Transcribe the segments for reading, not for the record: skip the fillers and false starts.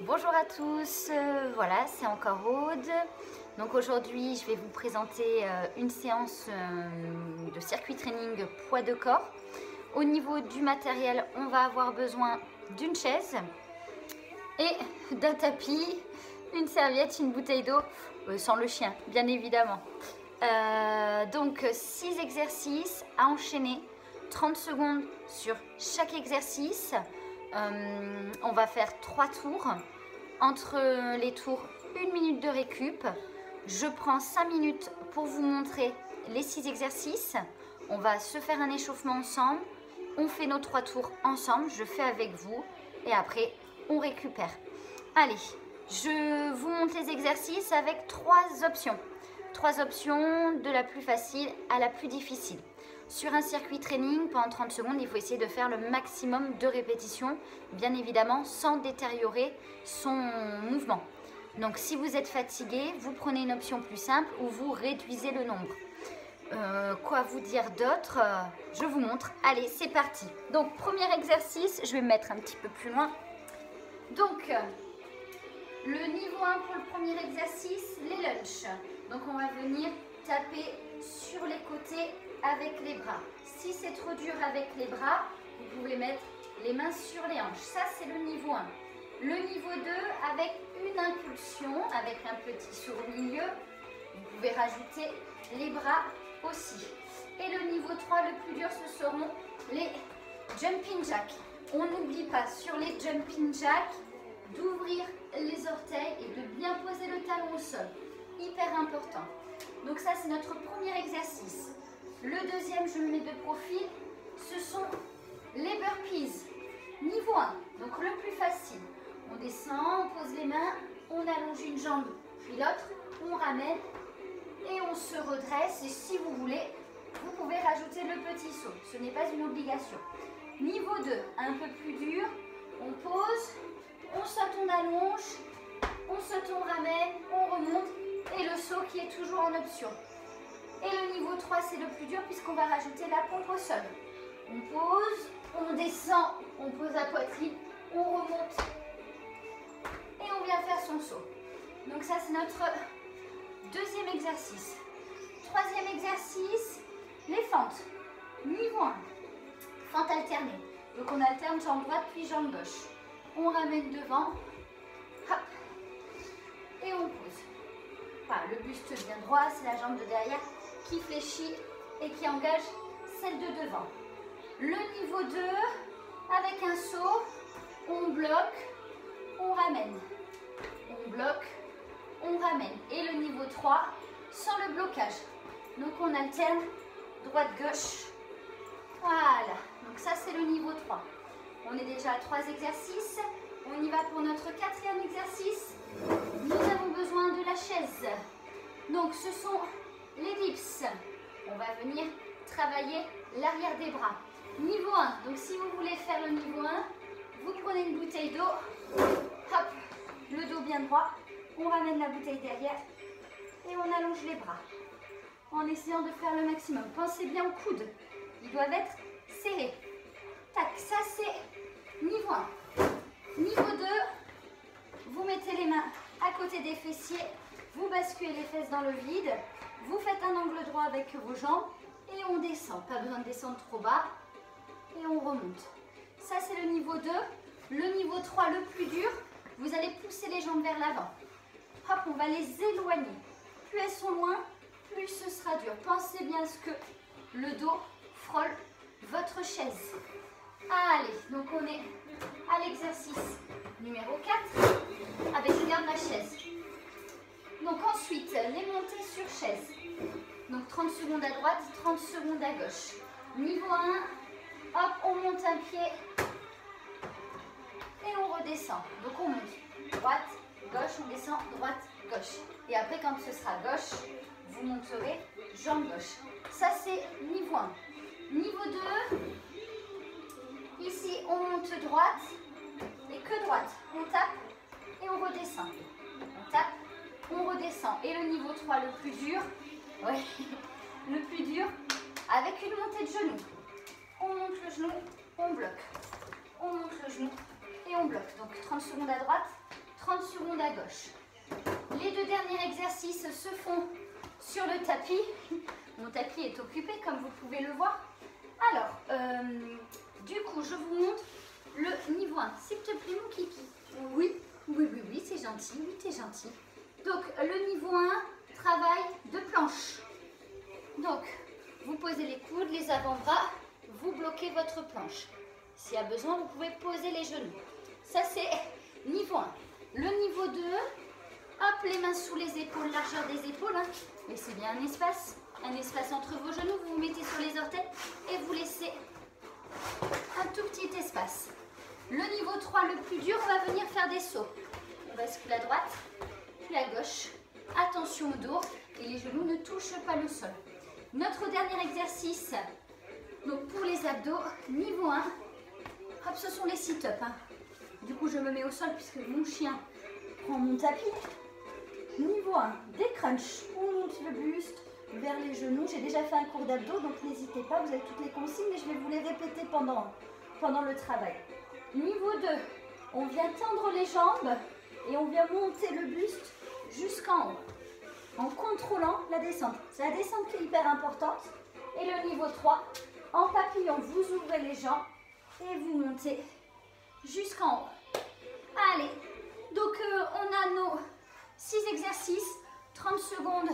Bonjour à tous, voilà, c'est encore Aude. Donc aujourd'hui, je vais vous présenter une séance de circuit training poids de corps. Au niveau du matériel, on va avoir besoin d'une chaise et d'un tapis, une serviette, une bouteille d'eau, sans le chien, bien évidemment. Donc 6 exercices à enchaîner, 30 secondes sur chaque exercice. On va faire 3 tours. Entre les tours, 1 minute de récup. Je prends 5 minutes pour vous montrer les 6 exercices. On va se faire un échauffement ensemble. On fait nos 3 tours ensemble. Je fais avec vous. Et après, on récupère. Allez, je vous montre les exercices avec 3 options. 3 options de la plus facile à la plus difficile. Sur un circuit training, pendant 30 secondes, il faut essayer de faire le maximum de répétitions, bien évidemment, sans détériorer son mouvement. Donc, si vous êtes fatigué, vous prenez une option plus simple ou vous réduisez le nombre. Quoi vous dire d'autre? Je vous montre. Allez, c'est parti. Donc, premier exercice, je vais me mettre un petit peu plus loin. Donc, le niveau 1 pour le premier exercice, les lunges. Donc, on va venir taper sur les côtés avec les bras. Si c'est trop dur avec les bras, vous pouvez mettre les mains sur les hanches. Ça, c'est le niveau 1. Le niveau 2, avec une impulsion, avec un petit saut au milieu, vous pouvez rajouter les bras aussi. Et le niveau 3, le plus dur, ce seront les jumping jacks. On n'oublie pas sur les jumping jacks d'ouvrir les orteils et de bien poser le talon au sol. Hyper important. Donc ça, c'est notre premier exercice. Le deuxième, je me mets de profil, ce sont les burpees. Niveau 1, donc le plus facile. On descend, on pose les mains, on allonge une jambe, puis l'autre, on ramène et on se redresse. Et si vous voulez, vous pouvez rajouter le petit saut. Ce n'est pas une obligation. Niveau 2, un peu plus dur. On pose, on saute, on allonge, on saute, on ramène, on remonte. Et le saut qui est toujours en option. Et le niveau 3, c'est le plus dur puisqu'on va rajouter la pompe au sol. On pose, on descend, on pose la poitrine, on remonte et on vient faire son saut. Donc ça, c'est notre deuxième exercice. Troisième exercice, les fentes. Niveau 1, fente alternée. Donc on alterne jambe droite puis jambe gauche. On ramène devant, hop, et on pose. Enfin, le buste bien droit, c'est la jambe de derrière qui fléchit et qui engage celle de devant. Le niveau 2, avec un saut, on bloque, on ramène. On bloque, on ramène. Et le niveau 3, sans le blocage. Donc on alterne droite-gauche. Voilà, donc ça c'est le niveau 3. On est déjà à 3 exercices. On y va pour notre 4e exercice. Nous avons besoin de la chaise. Donc ce sont les dips. On va venir travailler l'arrière des bras. Niveau 1, donc si vous voulez faire le niveau 1, vous prenez une bouteille d'eau, hop, le dos bien droit, on ramène la bouteille derrière et on allonge les bras en essayant de faire le maximum. Pensez bien aux coudes, ils doivent être serrés. Tac, ça c'est niveau 1. Niveau 2, vous mettez les mains à côté des fessiers, vous basculez les fesses dans le vide, vous faites un angle droit avec vos jambes et on descend. Pas besoin de descendre trop bas et on remonte. Ça, c'est le niveau 2. Le niveau 3, le plus dur, vous allez pousser les jambes vers l'avant. Hop, on va les éloigner. Plus elles sont loin, plus ce sera dur. Pensez bien à ce que le dos frôle votre chaise. Allez, donc on est à l'exercice numéro 4 avec garde la chaise. Donc ensuite, les montées sur chaise. Donc 30 secondes à droite, 30 secondes à gauche. Niveau 1, hop, on monte un pied et on redescend. Donc on monte droite, gauche, on descend, droite, gauche. Et après, quand ce sera gauche, vous monterez jambe gauche. Ça, c'est niveau 1. Niveau 2, ici, on monte droite et que droite. On tape et on redescend. On tape, on redescend. Et le niveau 3, le plus dur, ouais, le plus dur, avec une montée de genou. On monte le genou, on bloque. On monte le genou et on bloque. Donc 30 secondes à droite, 30 secondes à gauche. Les 2 derniers exercices se font sur le tapis. Mon tapis est occupé comme vous pouvez le voir. Alors, du coup, je vous montre le niveau 1. S'il te plaît, mon kiki. Oui, c'est gentil, oui, t'es gentil. Donc, le niveau 1, travail de planche. Donc, vous posez les coudes, les avant-bras, vous bloquez votre planche. S'il y a besoin, vous pouvez poser les genoux. Ça, c'est niveau 1. Le niveau 2, hop, les mains sous les épaules, largeur des épaules. Hein. Laissez bien un espace entre vos genoux. Vous vous mettez sur les orteils et vous laissez un tout petit espace. Le niveau 3, le plus dur, on va venir faire des sauts. On bascule à droite, puis à gauche. Attention au dos et les genoux ne touchent pas le sol. Notre dernier exercice, donc pour les abdos, niveau 1, hop, ce sont les sit-ups. Hein. Du coup, je me mets au sol puisque mon chien prend mon tapis. Niveau 1, des crunchs. On monte le buste vers les genoux. J'ai déjà fait un cours d'abdos, donc n'hésitez pas, vous avez toutes les consignes, mais je vais vous les répéter pendant le travail. Niveau 2, on vient tendre les jambes et on vient monter le buste jusqu'en haut, en contrôlant la descente. C'est la descente qui est hyper importante. Et le niveau 3, en papillon, vous ouvrez les jambes et vous montez jusqu'en haut. Allez, donc on a nos 6 exercices, 30 secondes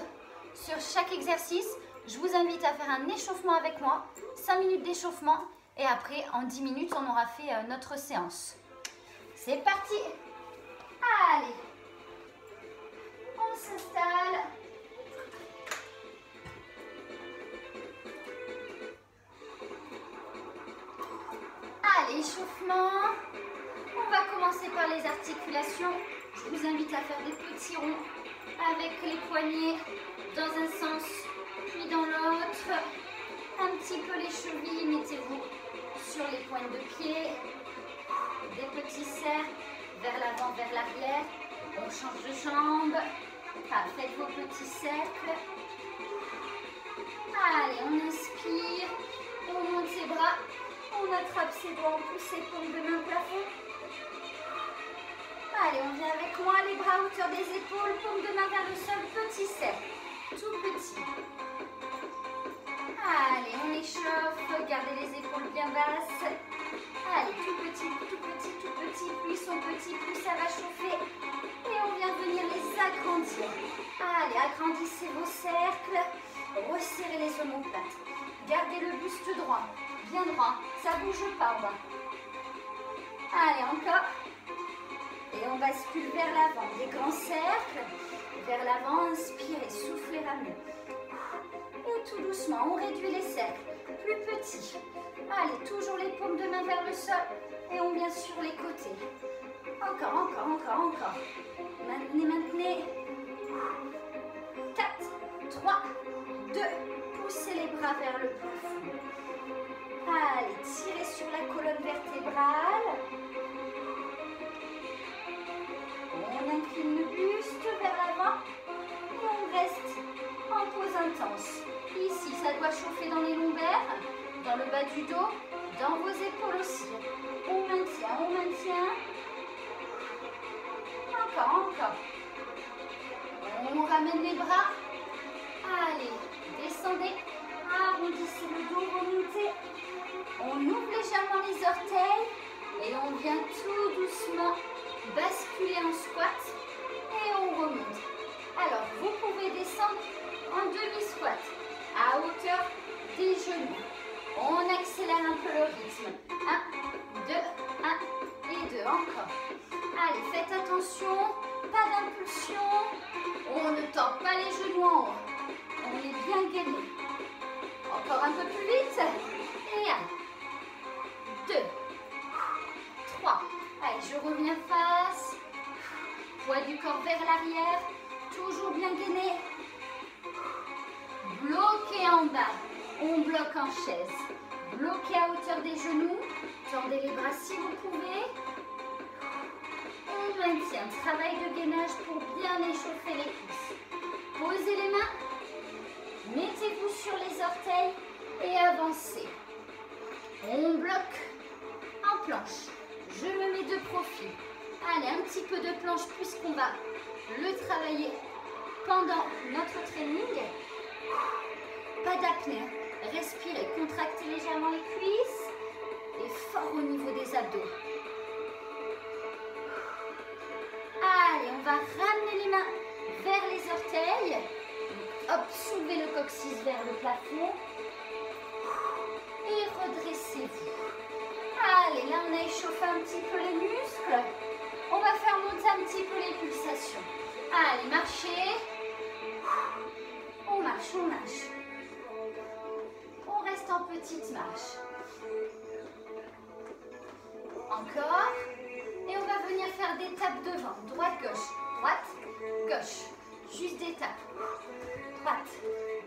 sur chaque exercice. Je vous invite à faire un échauffement avec moi, 5 minutes d'échauffement et après en 10 minutes on aura fait notre séance. C'est parti. Allez, on s'installe. Allez, échauffement. On va commencer par les articulations. Je vous invite à faire des petits ronds avec les poignets dans un sens puis dans l'autre. Un petit peu les chevilles, mettez-vous sur les pointes de pied. Des petits cercles vers l'avant, vers l'arrière. On change de jambe. Faites vos petits cercles. Allez, on inspire. On monte ses bras. On attrape ses doigts, on pousse ses paumes de main au plafond. Allez, on vient avec moi, les bras à hauteur des épaules, paume de main vers le sol, petit cercle, tout petit. Allez, on échauffe, gardez les épaules bien basses. Allez, tout petit, plus ils sont petits, plus ça va chauffer. Et on vient venir les agrandir. Allez, agrandissez vos cercles, resserrez les omoplates. Gardez le buste droit, bien droit, ça ne bouge pas en bas. Allez, encore. Et on bascule vers l'avant, des grands cercles, vers l'avant, inspirez, soufflez, ramenez. Et tout doucement, on réduit les cercles, plus petits. Allez, toujours les paumes de main vers le sol et on vient sur les côtés. Encore. Maintenez. 4, 3, 2, poussez les bras vers le plafond. Allez, tirez sur la colonne vertébrale. On incline le buste vers l'avant et on reste en pose intense. Ici, ça doit chauffer dans les lombaires, dans le bas du dos, dans vos épaules aussi. On maintient. Encore. On ramène les bras. Allez, descendez. Arrondissez le dos, remontez. On ouvre légèrement les orteils et on vient tout doucement basculer en squat et on remonte. Alors, vous pouvez descendre en demi-squat à hauteur des genoux. On accélère un peu le rythme. 1, 2, 1 et 2. Encore. Allez, faites attention, pas d'impulsion. On ne tord pas les genoux en haut. On est bien gainé. Encore un peu plus vite. Et 1, 2, 3. Allez, je reviens face. Poids du corps vers l'arrière. Toujours bien gainé. Bloqué en bas. On bloque en chaise. Bloqué à hauteur des genoux. Tendez les bras si vous pouvez. On maintient. Travail de gainage pour bien échauffer les cuisses. Posez les mains. Mettez-vous sur les orteils et avancez. On bloque en planche. Je me mets de profil. Allez, un petit petit peu de planche puisqu'on va le travailler pendant notre training. Pas d'apnée. Respirez, contractez légèrement les cuisses et fort au niveau des abdos. Allez, on va ramener les mains vers les orteils. Hop, soulevez le coccyx vers le plafond. Et redressez-vous. Allez, là on a échauffé un petit peu les muscles. On va faire monter un petit peu les pulsations. Allez, marchez. On marche, on marche. On reste en petite marche. Encore. Et on va venir faire des tapes devant. Droite, gauche, juste des tapes. Droite,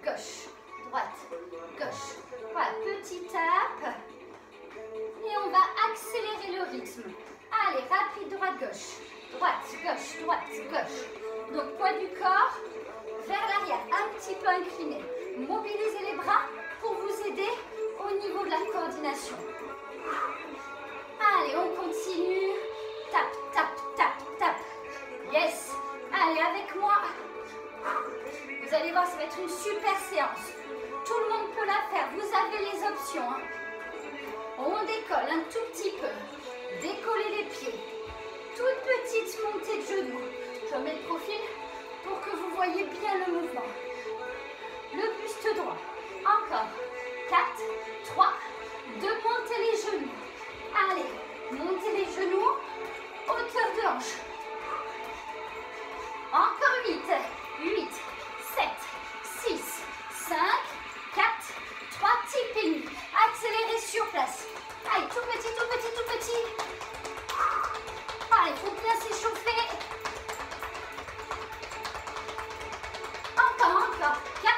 gauche. Voilà, petite tape. Et on va accélérer le rythme. Allez, rapide, droite, gauche. Donc, poids du corps vers l'arrière, un petit peu incliné. Mobilisez les bras pour vous aider au niveau de la coordination. Allez, on continue. Tape. Yes. Allez, avec moi. Vous allez voir, ça va être une super séance. Tout le monde peut la faire. Vous avez les options. Hein. On décolle un tout petit peu. Décollez les pieds. Toute petite montée de genoux. Je mets le profil pour que vous voyez bien le mouvement. Le buste droit. Encore. 4, 3, 2, montez les genoux. Allez, montez les genoux. Hauteur de hanche. Encore 8, 7, 6, 5, 4, 3, tipping. Accélérez sur place. Allez, tout petit. Allez, il faut bien s'échauffer. Encore. 4,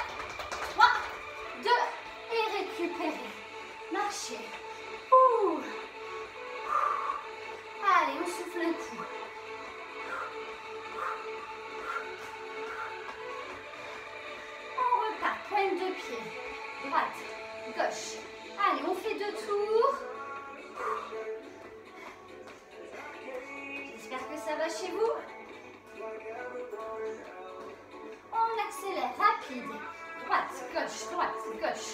3, 2, et récupérez. Marchez. Ouh. Allez, on souffle un coup. On repart, pointe de pied. Droite, gauche. Allez, on fait 2 tours. J'espère que ça va chez vous. On accélère, rapide. Droite, gauche.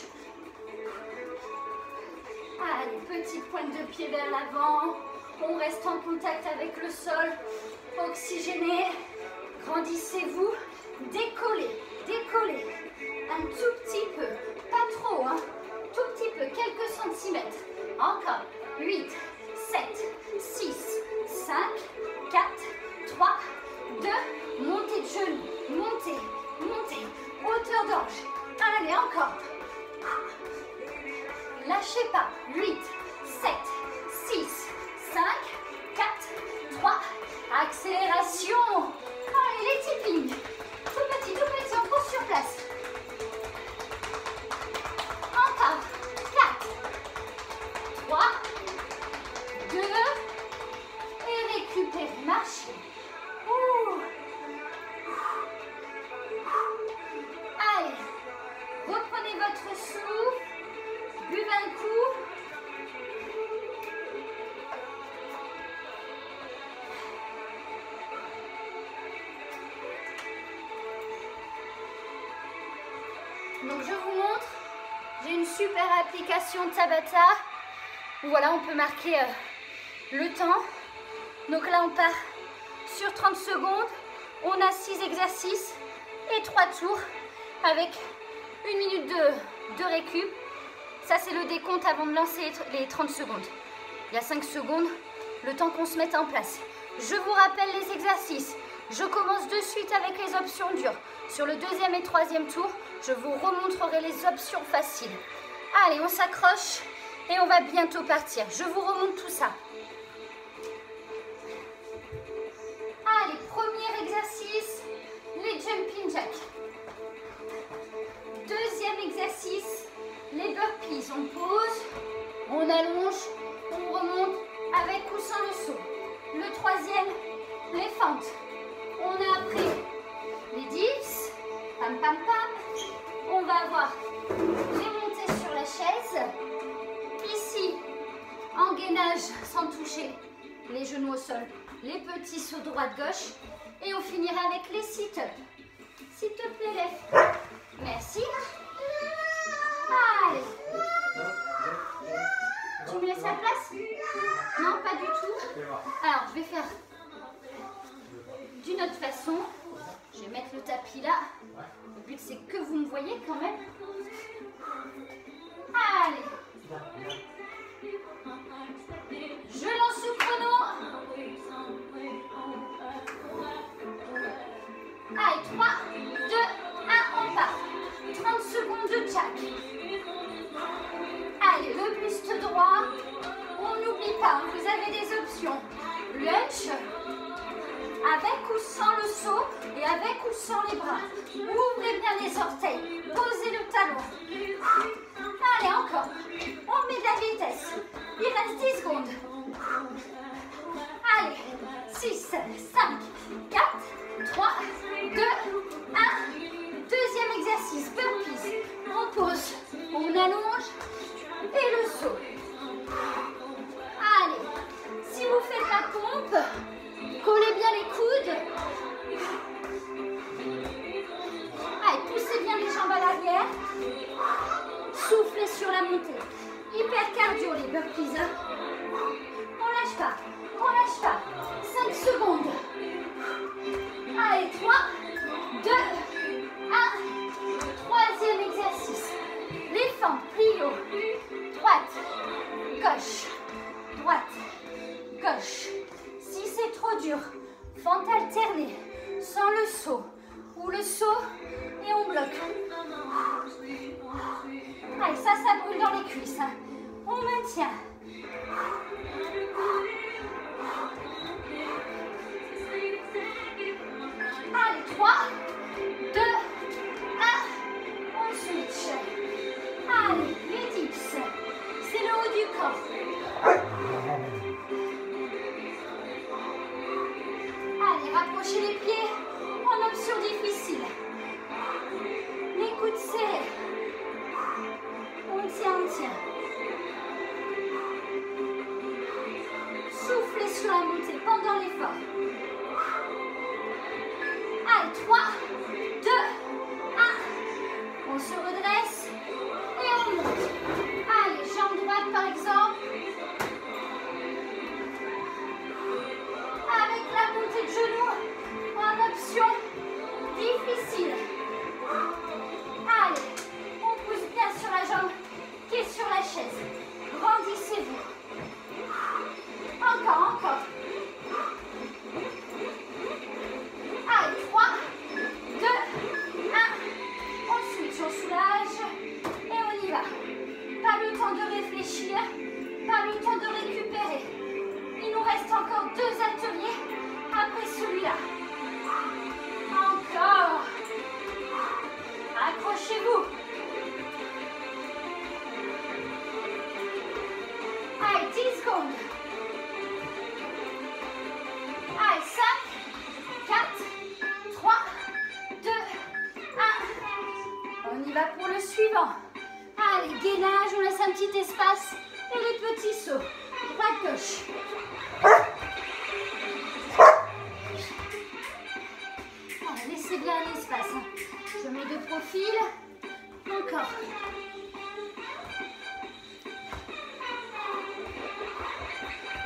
Allez, petite pointe de pied vers l'avant. On reste en contact avec le sol. Oxygénez. Grandissez-vous. Décollez. Un tout petit peu. Pas trop, hein. Tout petit peu, quelques centimètres. Encore. 8, 7, 6, 5, 4, 3, 2. Montez de genoux. Montez. Hauteur d'hanche. Allez, encore. Lâchez pas. 8, 7, 6, 5, 4, 3. Accélération. Allez, les tipping. Tout petit, on court sur place. Encore. 4, 3, 2. Et récupérez. Marchez. Ouh. Allez. Reprenez votre souffle. Buvez un coup. Donc je vous montre, j'ai une super application Tabata où voilà, on peut marquer le temps. Donc là on part sur 30 secondes, on a 6 exercices et 3 tours avec 1 minute de récup. Ça c'est le décompte avant de lancer les 30 secondes. Il y a 5 secondes, le temps qu'on se mette en place. Je vous rappelle les exercices. Je commence de suite avec les options dures. Sur le 2e et 3e tour, je vous remontrerai les options faciles. Allez, on s'accroche et on va bientôt partir. Je vous remonte tout ça. Allez, premier exercice, les jumping jacks. 2e exercice, les burpees. On pose, on allonge, on remonte avec ou sans le saut. Le 3e, les fentes. On a après les dips, pam. On va avoir les montées sur la chaise. Ici, en gainage, sans toucher les genoux au sol. les petits sauts droite-gauche et on finira avec les sit-ups. S'il te plaît, lève. Merci. Allez. Tu me laisses la place? Non, pas du tout. Alors, je vais faire d'une autre façon. Je vais mettre le tapis là. Le but, c'est que vous me voyez quand même. Allez. Je lance le chrono. Allez, 3, 2, 1, on part. 30 secondes de jack. Allez, le buste droit. On n'oublie pas, vous avez des options. Lunge, avec ou sans le saut, et avec ou sans les bras. Ouvrez bien les orteils. Posez le talon. Allez, encore. On met de la vitesse. Il reste 10 secondes. Allez, 6, 5, 4, 3, 2, 1. Deuxième exercice, burpees. On pose, on allonge et le saut. Allez, si vous faites la pompe, collez bien les coudes. Allez, poussez bien les jambes à l'arrière. Soufflez sur la montée. Hyper cardio les burpees. On lâche pas, on lâche pas. 5 secondes. Allez, 3, 2, 1. Troisième exercice. Les fentes, plio. Droite, gauche, droite, gauche. Si c'est trop dur, fente alternée, sans le saut. Ou le saut et on bloque. Allez, ça brûle dans les cuisses. On maintient. Allez, 3, 2, 1. On switch. Allez, les dips. C'est le haut du corps. Allez, rapprochez les pieds en option difficile. Les coudes serrés. On tient, on tient. Soufflez sur la montée pendant l'effort. Allez, 3, 2, 1. On se redresse et on monte. Allez, jambe droite par exemple. Avec la montée de genoux en option difficile. Allez, on pousse bien sur la jambe qui est sur la chaise. Grandissez-vous. Encore, encore. Allez, 3, 2, 1. On switch, on soulage et on y va. Pas le temps de réfléchir, pas le temps de récupérer. Il nous reste encore 2 ateliers après celui-là. Encore. Accrochez-vous. Allez, 10 secondes. Allez, 5, 4, 3, 2, 1. On y va pour le suivant. Allez, gainage, on laisse un petit espace et les petits sauts. Droite-gauche. Allez, laissez bien l'espace. Je mets de profil. Encore.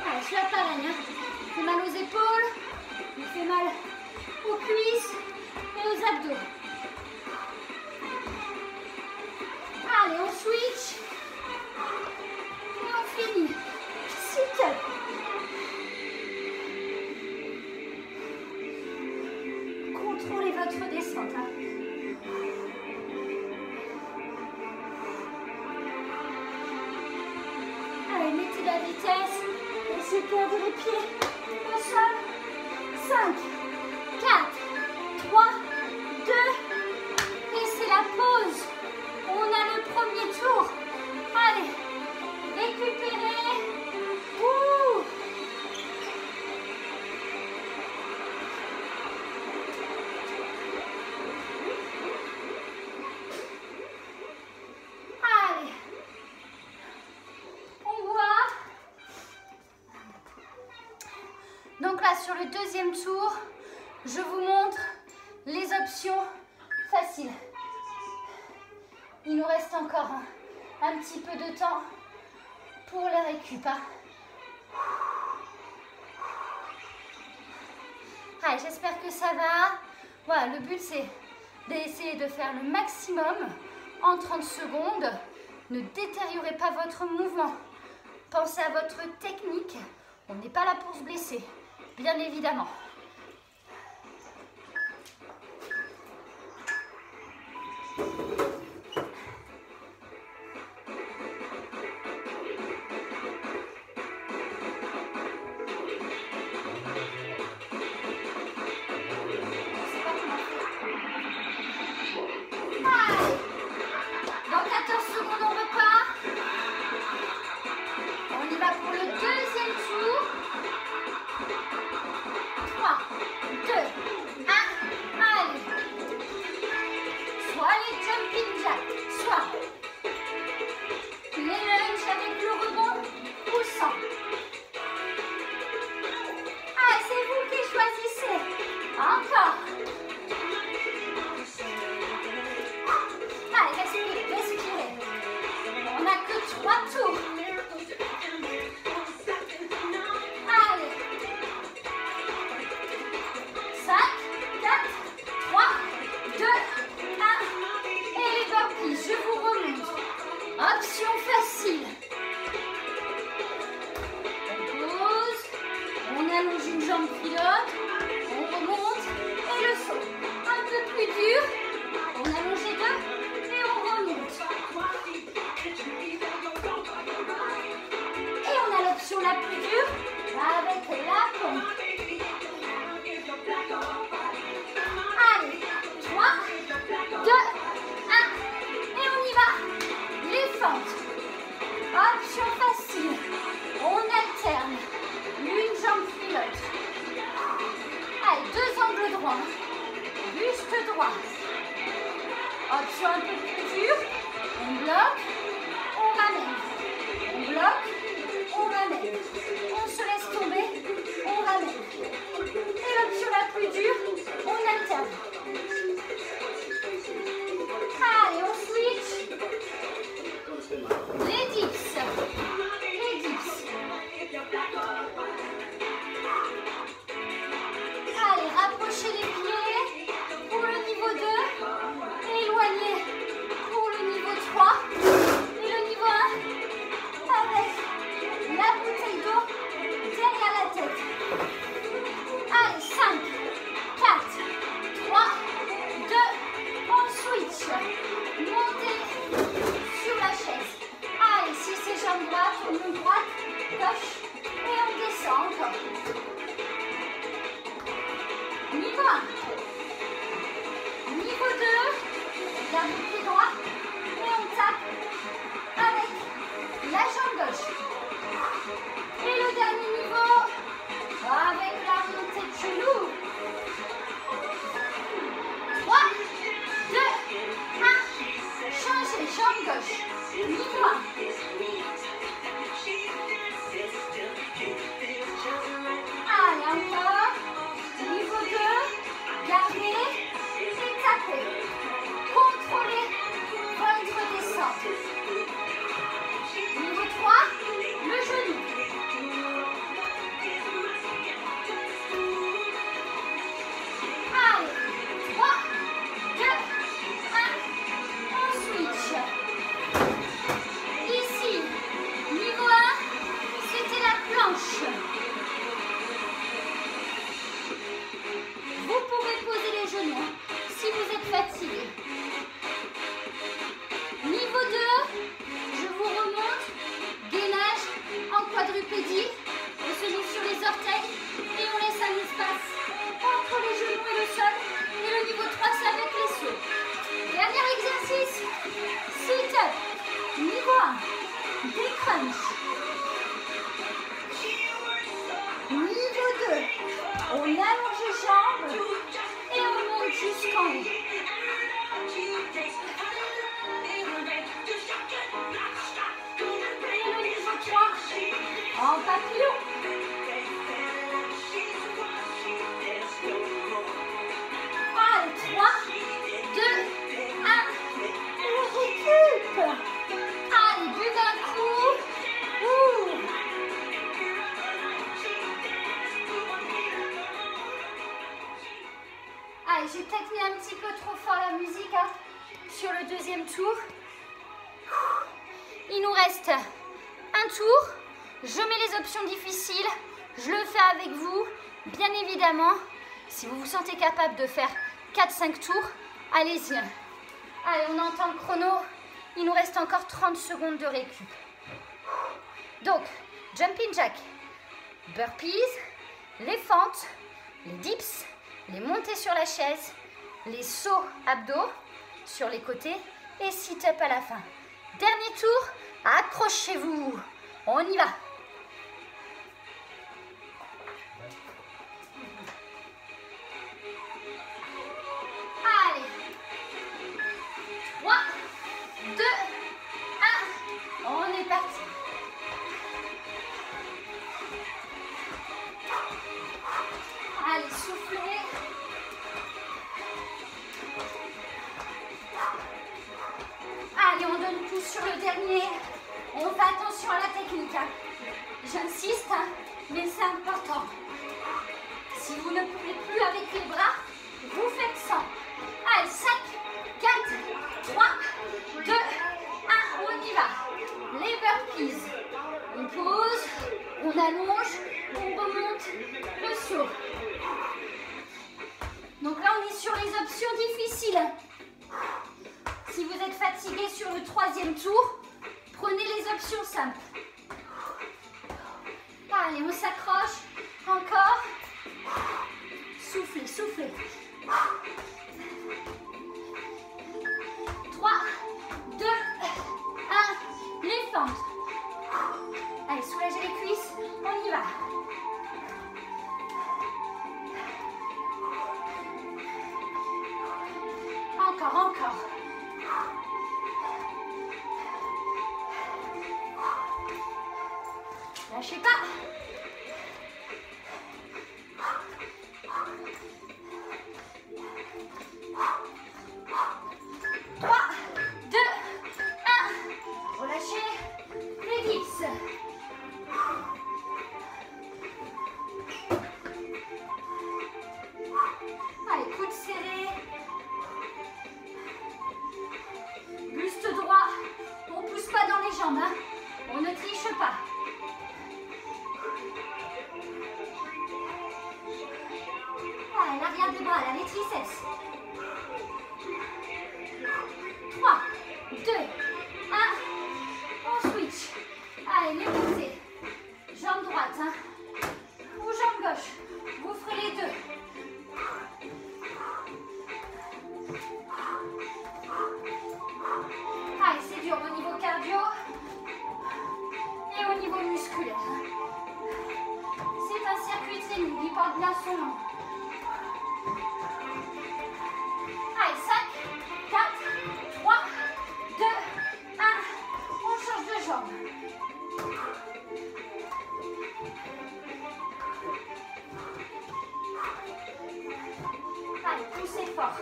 Allez, je suis à pareil. Il fait mal aux épaules, il fait mal aux cuisses et aux abdos. Allez, on switch. Et on finit. Sit-up. Contrôlez votre descente. Allez, mettez de la vitesse. Laissez perdre les pieds au sol. 5, 4, 3, 2. Et c'est la pause. On a le premier tour. Allez, récupérez. Ouh. Allez. On voit. Donc Là, sur le deuxième tour, je vous montre les options faciles. Il nous reste encore un petit peu de temps pour les récup. Allez, j'espère que ça va. Voilà, le but c'est d'essayer de faire le maximum en 30 secondes. Ne détériorez pas votre mouvement. Pensez à votre technique. On n'est pas là pour se blesser, bien évidemment. Option un peu plus dure, on bloque, on ramène, on bloque, on ramène, on se laisse tomber, on ramène. Et l'option la plus dure, on alterne. Allez, on switch. Les dips. Les dips. Allez, rapprochez les pieds pour le niveau 2. Éloignez pour le niveau 3. Et le niveau 1 avec la bouteille d'eau derrière la tête. Allez, 5, 4, 3, 2, on switch. Montez sur la chaise. Allez, si c'est jambe droite, on monte droite, gauche et on descend encore. Niveau 1. Niveau 2, garde le pied droit et on tape avec la jambe gauche. Et le dernier niveau, avec la montée de genou. 3, 2, 1, changez, jambe gauche. Niveau 1. Allez, encore. Niveau 2, gardez et tapez. Contrôlez votre descente. Niveau 3, le genou. Allez, 3, 2, 1, on switch. Ici, niveau 1, c'était la planche. Vous pouvez poser les genoux si vous êtes fatigué. Niveau 2, je vous remonte, gainage en quadrupédie. On se met sur les orteils et on laisse un espace entre les genoux et le sol. Et le niveau 3, c'est avec les sauts. Dernier exercice, sit-up. Niveau 1, des crunchs. Niveau 2, on allonge les jambes et on monte jusqu'en haut. Et le niveau 3, en papillon. Allez, j'ai peut-être mis un petit peu trop fort la musique hein, sur le deuxième tour. Il nous reste un tour. Je mets les options difficiles. Je le fais avec vous. Bien évidemment, si vous vous sentez capable de faire 4-5 tours, allez-y. Allez, on entend le chrono. Il nous reste encore 30 secondes de récup. Donc, jumping jack, burpees, les fentes, les dips, les montées sur la chaise, les sauts abdos sur les côtés et sit-up à la fin. Dernier tour, accrochez-vous. On y va. Allez. 3, 2, 1. On est parti. Allez, soufflez. Allez, on donne tout sur le dernier. On fait attention à la technique. Hein. J'insiste, hein, mais c'est important. Si vous ne pouvez plus avec les bras, vous faites 100. Allez, 5, 4, 3, 2, 1. On y va. Les burpees. On pose, on allonge, on remonte le saut. Donc là, on est sur les options difficiles. Si vous êtes fatigué sur le troisième tour, prenez les options simples. Allez, on s'accroche. Encore. Soufflez, soufflez. 3, 2, 1. Les fentes. Allez, soulagez les cuisses. On y va. Encore, encore. Lâchez pas. Trois, deux, un. Relâchez les dips. Allez, coudes serrés. Buste droit. On ne pousse pas dans les jambes. Hein. On ne triche pas. Allez, l'arrière des bras, là, les triceps. 3, 2, 1. On switch. Allez, les montées. Jambe droite, hein. Ou jambe gauche. Vous ferez les deux. Allez, c'est dur au niveau cardio et au niveau musculaire. C'est un circuit training, il porte bien son nom. Allez, 5, 4, 3, 2, 1. On change de jambe. Allez, poussez fort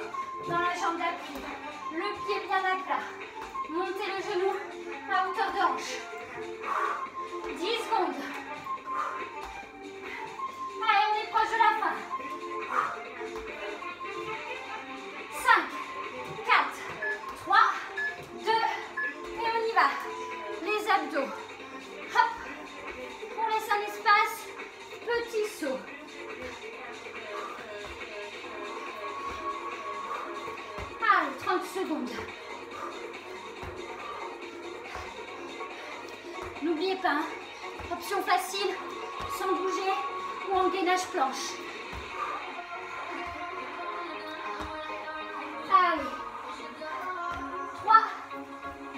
dans la jambe d'appui. Le pied bien à plat. Montez le genou à hauteur de hanche. 10 secondes. Allez, on est proche de la fin. 5, 4, 3, 2, et on y va. Les abdos. Hop. On laisse un espace. Petit saut. Allez, 30 secondes. N'oubliez pas, hein, option facile, sans bouger ou en gainage planche. Allez, 3,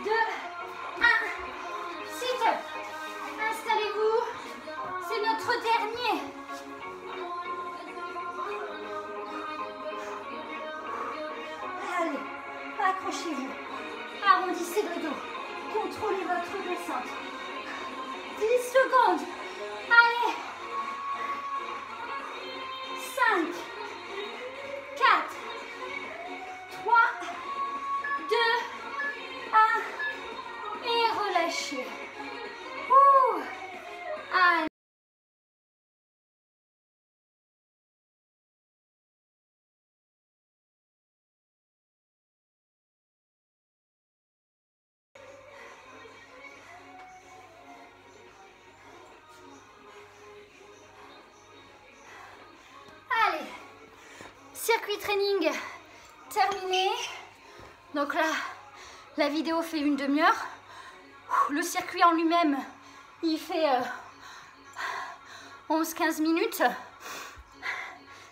2, 1, sit-up. Installez-vous, c'est notre dernier. Allez, accrochez-vous, arrondissez le dos, contrôlez votre descente. 10 secondes. Allez. 5, 4, 3, 2, 1. Et relâchez. Allez. circuit training terminé. Donc là, la vidéo fait une demi-heure. Le circuit en lui-même, il fait 11-15 minutes.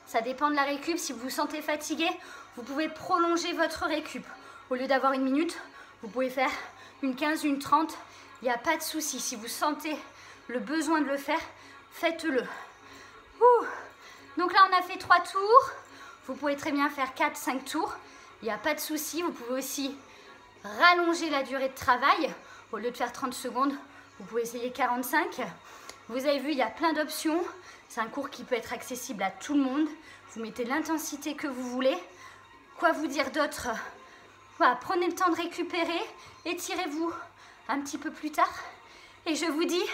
Ça dépend de la récup. Si vous vous sentez fatigué, vous pouvez prolonger votre récup. Au lieu d'avoir une minute, vous pouvez faire une 15, une 30. Il n'y a pas de souci. Si vous sentez le besoin de le faire, faites-le. Donc là, on a fait 3 tours. Vous pouvez très bien faire 4-5 tours. Il n'y a pas de souci. Vous pouvez aussi rallonger la durée de travail. Au lieu de faire 30 secondes, vous pouvez essayer 45. Vous avez vu, il y a plein d'options. C'est un cours qui peut être accessible à tout le monde. Vous mettez l'intensité que vous voulez. Quoi vous dire d'autre? Voilà, prenez le temps de récupérer. Étirez-vous un petit peu plus tard. Et je vous dis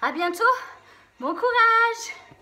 à bientôt. Bon courage!